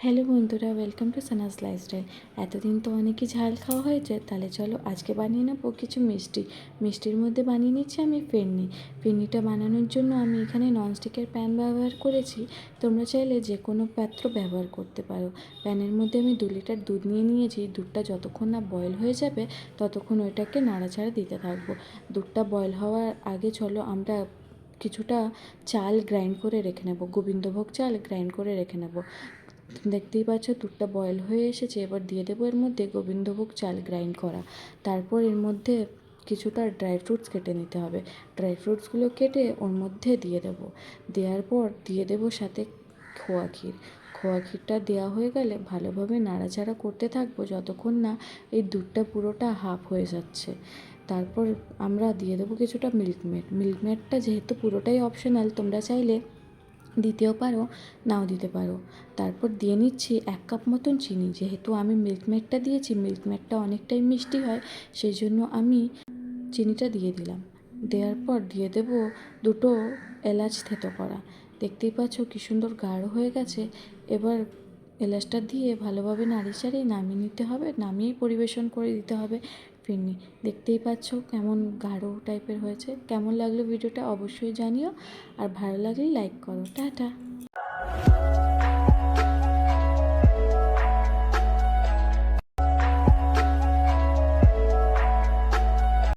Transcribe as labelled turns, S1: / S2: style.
S1: Hello বন্ধুরা, welcome to Sana's lifestyle. এতদিন তো অনেকই ঝাল খাওয়া হয়েছে, তাহলে চলো আজকে বানিয়ে নেবো কিছু মিষ্টির মধ্যে বানিয়ে নিচ্ছি আমি ফিরনিটা বানানোর জন্য আমি এখানে ননস্টিকের প্যান ব্যবহার করেছি। তোমরা চাইলে যে কোনো পাত্র ব্যবহার করতে পারো। প্যানের মধ্যে আমি 2 লিটার দুধ নিয়ে নিয়েছি। দুধটা যতক্ষণ না বয়েল হয়ে যাবে ততক্ষণ ওইটাকে নাড়াচাড়া দিতে থাকবো। দুধটা বয়েল হওয়ার আগে চলো আমরা কিছুটা চাল গ্রাইন্ড করে রেখে নেব, গোবিন্দভোগ চাল গ্রাইন্ড করে রেখে নেব। দেখতেই পাচ্ছ দুধটা বয়েল হয়ে এসেছে। এবার দিয়ে দেবো এর মধ্যে গোবিন্দভোগ চাল গ্রাইন্ড করা। তারপর এর মধ্যে কিছুটা ড্রাই ফ্রুটস কেটে নিতে হবে। ড্রাই ফ্রুটসগুলো কেটে ওর মধ্যে দিয়ে দেবো। দেওয়ার পর দিয়ে দেবো সাথে খোয়া ক্ষীরটা দেওয়া হয়ে গেলে ভালোভাবে নাড়াচাড়া করতে থাকবো যতক্ষণ না এই দুধটা পুরোটা হাফ হয়ে যাচ্ছে। তারপর আমরা দিয়ে দেবো কিছুটা মিল্কমেডটা যেহেতু পুরোটাই অপশনাল, তোমরা চাইলে দিতেও পারো, নাও দিতে পারো। তারপর দিয়ে নিচ্ছি 1 কাপ মতন চিনি। যেহেতু আমি মিল্কমেডটা দিয়েছি, মিল্কমেডটা অনেকটাই মিষ্টি হয়, সেই জন্য আমি চিনিটা দিয়ে দিলাম। দেওয়ার পর দিয়ে দেব 2টো এলাচ থেতো করা। দেখতেই পাচ্ছ কী সুন্দর গাঢ় হয়ে গেছে। এবার এলাচটা দিয়ে ভালোভাবে নাড়িয়ে চাড়িয়ে নামিয়ে নিতে হবে, নামিয়েই পরিবেশন করে দিতে হবে ফিরনি। দেখতেই পাচ্ছ কেমন গাঢ় টাইপের হয়েছে। কেমন লাগলো ভিডিওটা অবশ্যই জানিও, আর ভালো লাগলে লাইক করো। টাটা।